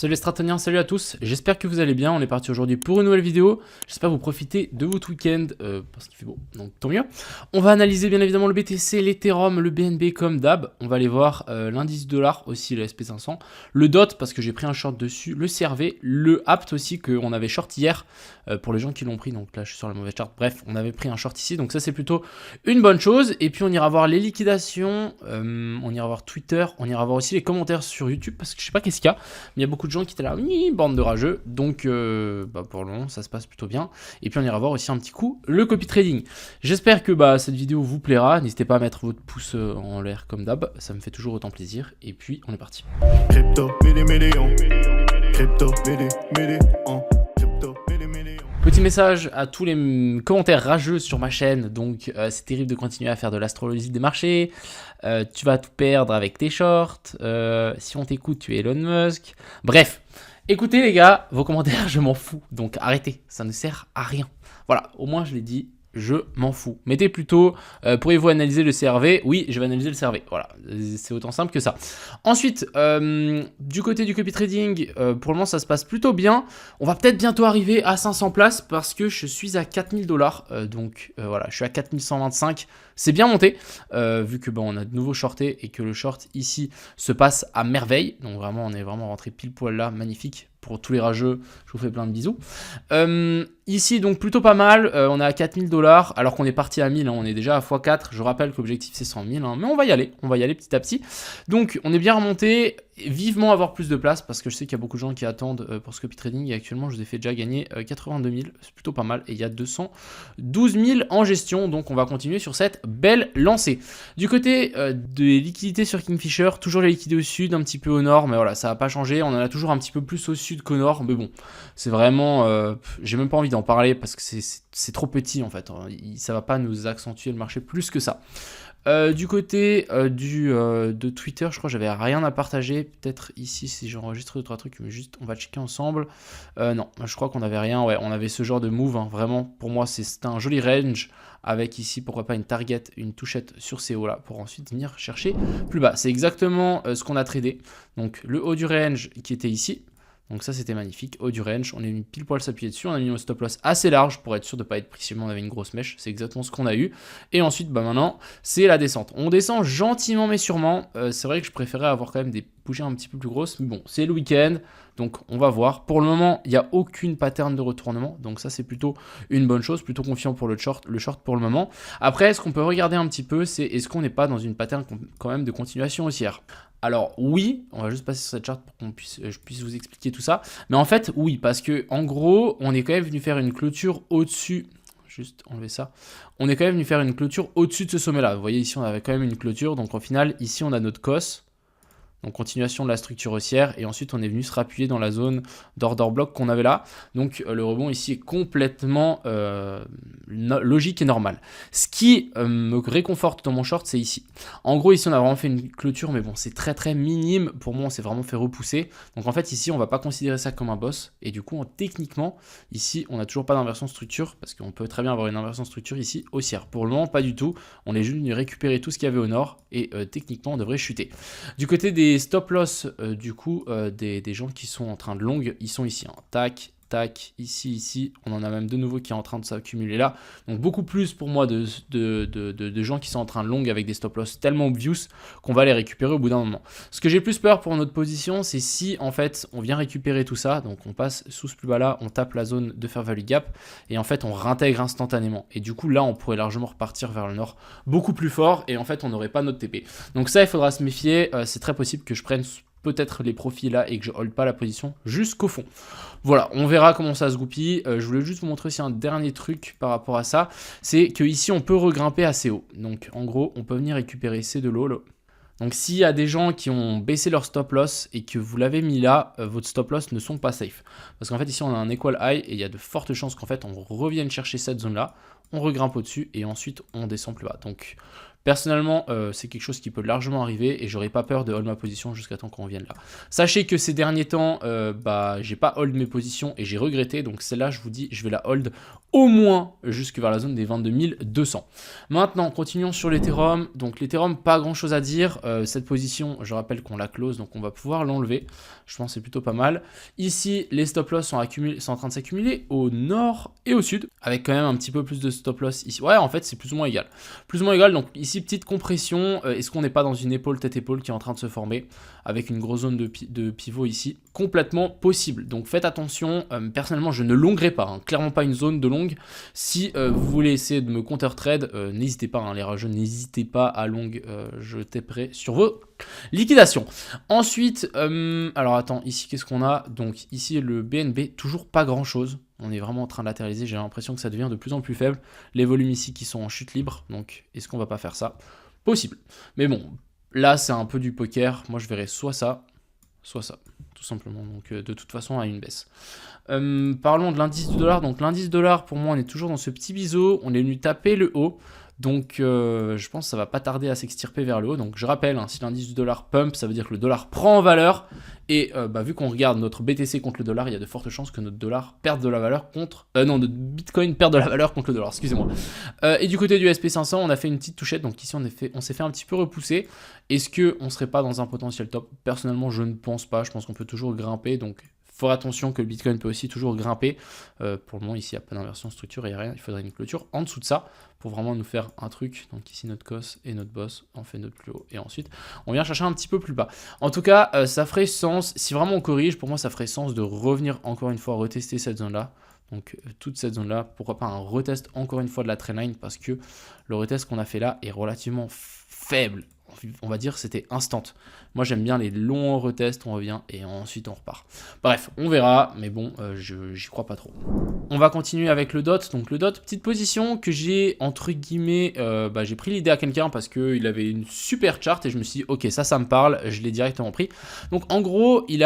Salut les Stratoniens, salut à tous, j'espère que vous allez bien, on est parti aujourd'hui pour une nouvelle vidéo, j'espère que vous profitez de votre week-end, parce qu'il fait beau, donc tant mieux. On va analyser bien évidemment le BTC, l'Ethereum, le BNB comme d'hab, on va aller voir l'indice dollar, aussi le SP500, le DOT parce que j'ai pris un short dessus, le CRV, le APT aussi qu'on avait short hier, pour les gens qui l'ont pris, donc là je suis sur la mauvaise charte, bref, on avait pris un short ici, donc ça c'est plutôt une bonne chose, et puis on ira voir les liquidations, on ira voir Twitter, on ira voir aussi les commentaires sur YouTube, parce que je sais pas qu'est-ce qu'il y a, mais il y a beaucoup de gens qui étaient là, bande de rageux, donc pour le moment ça se passe plutôt bien, et puis on ira voir aussi un petit coup le copy trading. J'espère que cette vidéo vous plaira, n'hésitez pas à mettre votre pouce en l'air comme d'hab, ça me fait toujours autant plaisir, et puis on est parti. Crypto, Petit message à tous les commentaires rageux sur ma chaîne, donc c'est terrible de continuer à faire de l'astrologie des marchés, tu vas tout perdre avec tes shorts, si on t'écoute tu es Elon Musk, bref, écoutez les gars, vos commentaires je m'en fous, donc arrêtez, ça ne sert à rien, voilà, au moins je l'ai dit. Je m'en fous. Mettez plutôt, pourriez-vous analyser le CRV? Oui, je vais analyser le CRV. Voilà, c'est autant simple que ça. Ensuite, du côté du copy trading, pour le moment ça se passe plutôt bien. On va peut-être bientôt arriver à 500 places parce que je suis à 4000 $. Donc voilà, je suis à 4125. C'est bien monté, vu que on a de nouveau shorté et que le short ici se passe à merveille. Donc vraiment, on est vraiment rentré pile poil là, magnifique. Pour tous les rageux, je vous fais plein de bisous. Ici, donc plutôt pas mal. On est à 4000 $, alors qu'on est parti à 1000. Hein, on est déjà à x4. Je rappelle que l'objectif, c'est 100 000. Hein, mais on va y aller. On va y aller petit à petit. Donc, on est bien remonté. Vivement avoir plus de place, parce que je sais qu'il y a beaucoup de gens qui attendent pour ce copy trading. Et actuellement, je vous ai fait déjà gagner 82 000. C'est plutôt pas mal. Et il y a 212 000 en gestion. Donc, on va continuer sur cette belle lancée. Du côté des liquidités sur Kingfisher, toujours les liquidités au sud, un petit peu au nord. Mais voilà, ça n'a pas changé. On en a toujours un petit peu plus au sud qu'au nord, mais bon, c'est vraiment, j'ai même pas envie d'en parler parce que c'est trop petit en fait, ça va pas nous accentuer le marché plus que ça. Du côté de Twitter, je crois que j'avais rien à partager, peut-être ici si j'ai enregistré 2-3 trucs, mais juste on va checker ensemble. Non, je crois qu'on avait rien, ouais, on avait ce genre de move, hein, vraiment, pour moi c'était un joli range, avec ici, pourquoi pas une target, une touchette sur ces hauts là, pour ensuite venir chercher plus bas. C'est exactement ce qu'on a tradé, donc le haut du range qui était ici. Donc ça c'était magnifique, haut du range, on est venu pile poil s'appuyer dessus, on a mis un stop loss assez large pour être sûr de ne pas être pris si on avait une grosse mèche, c'est exactement ce qu'on a eu. Et ensuite maintenant c'est la descente, on descend gentiment mais sûrement, c'est vrai que je préférais avoir quand même des bougies un petit peu plus grosses, mais bon c'est le week-end, donc on va voir. Pour le moment il n'y a aucune pattern de retournement, donc ça c'est plutôt une bonne chose, plutôt confiant pour le short pour le moment. Après ce qu'on peut regarder un petit peu, c'est est-ce qu'on n'est pas dans une pattern quand même de continuation haussière. Alors oui, on va juste passer sur cette charte pour que je puisse vous expliquer tout ça. Mais en fait, oui, parce que en gros, on est quand même venu faire une clôture au-dessus. Juste enlever ça. On est quand même venu faire une clôture au-dessus de ce sommet-là. Vous voyez, ici, on avait quand même une clôture. Donc au final, ici, on a notre COS. Donc continuation de la structure haussière, et ensuite on est venu se rappuyer dans la zone d'order block qu'on avait là. Donc le rebond ici est complètement logique et normal. Ce qui me réconforte dans mon short, c'est ici. En gros ici on a vraiment fait une clôture, mais bon c'est très minime. Pour moi on s'est vraiment fait repousser. Donc en fait ici on va pas considérer ça comme un boss, et du coup techniquement ici on n'a toujours pas d'inversion de structure, parce qu'on peut très bien avoir une inversion de structure ici haussière. Pour le moment pas du tout, on est juste venu récupérer tout ce qu'il y avait au nord, et techniquement on devrait chuter. Du côté des stop loss, du coup, des gens qui sont en train de long, ils sont ici, hein. Tac, tac, ici, on en a même de nouveau qui est en train de s'accumuler là, donc beaucoup plus pour moi de gens qui sont en train de long avec des stop loss tellement obvious qu'on va les récupérer au bout d'un moment. Ce que j'ai plus peur pour notre position, c'est si en fait on vient récupérer tout ça, donc on passe sous ce plus bas là, on tape la zone de fair value gap, et en fait on réintègre instantanément, et du coup là on pourrait largement repartir vers le nord beaucoup plus fort, et en fait on n'aurait pas notre TP. Donc ça il faudra se méfier, c'est très possible que je prenne peut-être les profits là et que je hold pas la position jusqu'au fond. Voilà, on verra comment ça se goupille. Je voulais juste vous montrer aussi un dernier truc par rapport à ça, c'est que ici on peut regrimper assez haut. Donc en gros, on peut venir récupérer ces de l'eau là. Donc s'il y a des gens qui ont baissé leur stop loss et que vous l'avez mis là, votre stop loss ne sont pas safe. Parce qu'en fait ici on a un equal high et il y a de fortes chances qu'en fait on revienne chercher cette zone là, on regrimpe au-dessus et ensuite on descend plus bas. Donc personnellement, c'est quelque chose qui peut largement arriver et j'aurais pas peur de hold ma position jusqu'à temps qu'on revienne là. Sachez que ces derniers temps, j'ai pas hold mes positions et j'ai regretté, donc celle-là, je vous dis, je vais la hold au moins jusque vers la zone des 22 200. Maintenant, continuons sur l'Ethereum. Donc l'Ethereum, pas grand chose à dire. Cette position, je rappelle qu'on la close, donc on va pouvoir l'enlever. Je pense que c'est plutôt pas mal. Ici, les stop loss sont en train de s'accumuler au nord et au sud, avec quand même un petit peu plus de stop loss ici. Ouais, en fait, c'est plus ou moins égal. Plus ou moins égal, donc ici, petite compression. Est-ce qu'on n'est pas dans une épaule, tête-épaule qui est en train de se former, avec une grosse zone de pivot ici? Complètement possible. Donc faites attention. Personnellement, je ne longuerai pas, hein. Clairement pas une zone de long. Si vous voulez essayer de me counter trade, n'hésitez pas, hein, les rageux, n'hésitez pas à long, je taperai sur vos liquidations. Ensuite, alors attends, ici qu'est-ce qu'on a? Donc ici le BNB, toujours pas grand chose. On est vraiment en train de latéraliser, j'ai l'impression que ça devient de plus en plus faible. Les volumes ici qui sont en chute libre, donc est-ce qu'on va pas faire ça? Possible. Mais bon, là c'est un peu du poker, moi je verrais soit ça, tout simplement, donc de toute façon à une baisse. Parlons de l'indice du dollar. Donc l'indice dollar, pour moi, on est toujours dans ce petit biseau. On est venu taper le haut. Donc je pense que ça va pas tarder à s'extirper vers le haut. Donc je rappelle, hein, si l'indice du dollar pump, ça veut dire que le dollar prend en valeur. Et vu qu'on regarde notre BTC contre le dollar, il y a de fortes chances que notre dollar perde de la valeur contre... non, notre Bitcoin perde de la valeur contre le dollar, excusez-moi. Et du côté du SP500, on a fait une petite touchette. Donc ici, on s'est fait un petit peu repousser. Est-ce qu'on serait pas dans un potentiel top? Personnellement, je ne pense pas. Je pense qu'on peut toujours grimper. Donc faut faire attention que le Bitcoin peut aussi toujours grimper. Pour le moment, ici, il n'y a pas d'inversion structure, il n'y a rien. Il faudrait une clôture en dessous de ça pour vraiment nous faire un truc. Donc ici, notre cos et notre boss, on fait notre plus haut. Et ensuite, on vient chercher un petit peu plus bas. En tout cas, ça ferait sens, si vraiment on corrige, pour moi, ça ferait sens de revenir encore une fois retester cette zone-là. Donc toute cette zone-là, pourquoi pas un retest encore une fois de la trendline, parce que le retest qu'on a fait là est relativement faible. On va dire c'était instant. Moi j'aime bien les longs retests, on revient et ensuite on repart. Bref, on verra, mais bon, j'y crois pas trop. On va continuer avec le DOT. Donc le DOT, petite position que j'ai entre guillemets, j'ai pris l'idée à quelqu'un parce qu'il avait une super charte et je me suis dit ok, ça me parle, je l'ai directement pris. Donc en gros, il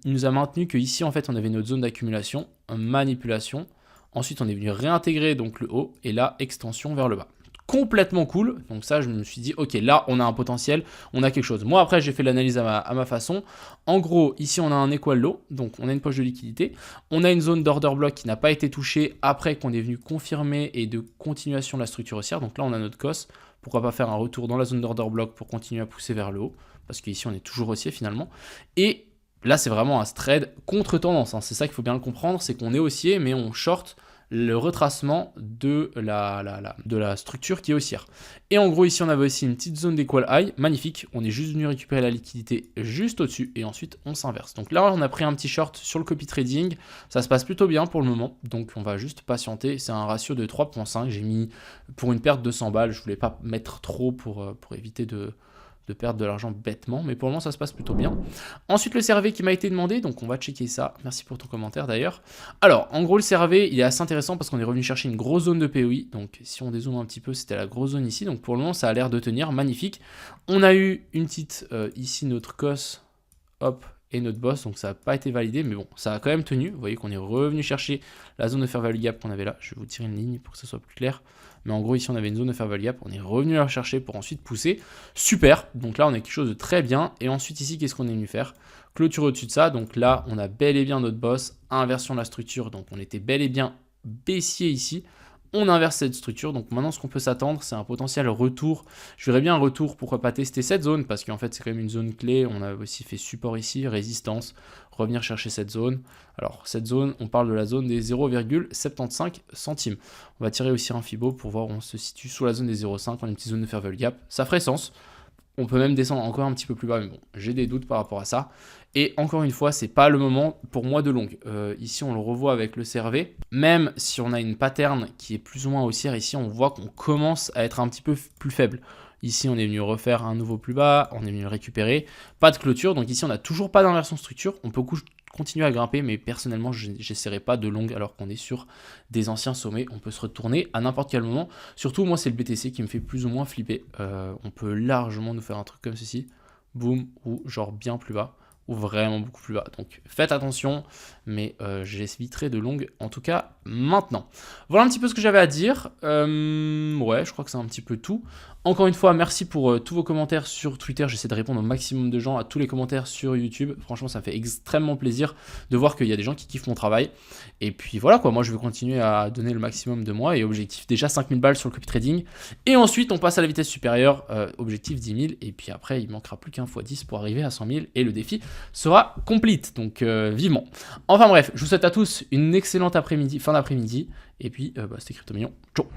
nous a maintenu que ici en fait on avait notre zone d'accumulation, manipulation. Ensuite on est venu réintégrer donc le haut et là extension vers le bas. Complètement cool, donc ça je me suis dit ok, là on a un potentiel, on a quelque chose. Moi après j'ai fait l'analyse à ma façon. En gros ici on a un equal low, donc on a une poche de liquidité, on a une zone d'order block qui n'a pas été touchée après qu'on est venu confirmer et de continuation de la structure haussière. Donc là on a notre cos, pourquoi pas faire un retour dans la zone d'order block pour continuer à pousser vers le haut, parce qu'ici on est toujours haussier finalement. Et là c'est vraiment un trade contre tendance, hein. C'est ça qu'il faut bien le comprendre, c'est qu'on est haussier mais on short le retracement de la structure qui est haussière. Et en gros, ici, on avait aussi une petite zone d'équal high, magnifique. On est juste venu récupérer la liquidité juste au-dessus et ensuite, on s'inverse. Donc là, on a pris un petit short sur le copy trading. Ça se passe plutôt bien pour le moment. Donc, on va juste patienter. C'est un ratio de 3.5. J'ai mis pour une perte de 100 balles. Je voulais pas mettre trop pour éviter de perdre de l'argent bêtement, mais pour le moment ça se passe plutôt bien. Ensuite le CRV qui m'a été demandé, donc on va checker ça, merci pour ton commentaire d'ailleurs. Alors en gros le CRV il est assez intéressant parce qu'on est revenu chercher une grosse zone de POI, donc si on dézoome un petit peu c'était la grosse zone ici, donc pour le moment ça a l'air de tenir, magnifique. On a eu une petite, ici notre cos, hop, et notre boss, donc ça n'a pas été validé, mais bon, ça a quand même tenu. Vous voyez qu'on est revenu chercher la zone de fair value gap qu'on avait là. Je vais vous tirer une ligne pour que ce soit plus clair. Mais en gros, ici, on avait une zone de fair value gap. On est revenu la chercher pour ensuite pousser. Super. Donc là, on a quelque chose de très bien. Et ensuite, ici, qu'est-ce qu'on est venu faire? Clôture au-dessus de ça. Donc là, on a bel et bien notre boss. Inversion de la structure. Donc on était bel et bien baissier ici. On inverse cette structure, donc maintenant ce qu'on peut s'attendre c'est un potentiel retour. Je verrais bien un retour, pourquoi pas tester cette zone, parce qu'en fait c'est quand même une zone clé. On a aussi fait support ici, résistance, revenir chercher cette zone. Alors cette zone, on parle de la zone des 0,75 centimes. On va tirer aussi un Fibo pour voir où on se situe sous la zone des 0,5, on a une petite zone de fair value gap, ça ferait sens. On peut même descendre encore un petit peu plus bas, mais bon, j'ai des doutes par rapport à ça. Et encore une fois, c'est pas le moment pour moi de long. Ici, on le revoit avec le CRV. Même si on a une pattern qui est plus ou moins haussière, ici, on voit qu'on commence à être un petit peu plus faible. Ici, on est venu refaire un nouveau plus bas, on est venu le récupérer. Pas de clôture, donc ici, on n'a toujours pas d'inversion structure. On peut continuer à grimper, mais personnellement, j'essaierai pas de long alors qu'on est sur des anciens sommets. On peut se retourner à n'importe quel moment. Surtout, moi, c'est le BTC qui me fait plus ou moins flipper. On peut largement nous faire un truc comme ceci. Boum, ou genre bien plus bas, ou vraiment beaucoup plus bas. Donc, faites attention, mais j'éviterai de long, en tout cas, maintenant. Voilà un petit peu ce que j'avais à dire. Ouais, je crois que c'est un petit peu tout. Encore une fois, merci pour tous vos commentaires sur Twitter. J'essaie de répondre au maximum de gens à tous les commentaires sur YouTube. Franchement, ça me fait extrêmement plaisir de voir qu'il y a des gens qui kiffent mon travail. Et puis voilà quoi, moi je vais continuer à donner le maximum de moi. Et objectif déjà 5000 balles sur le copy trading. Et ensuite, on passe à la vitesse supérieure, objectif 10 000. Et puis après, il manquera plus qu'un x10 pour arriver à 100 000. Et le défi sera complete. Donc vivement. Enfin bref, je vous souhaite à tous une excellente après-midi, fin d'après-midi. Et puis, c'était Cryptomillion. Ciao.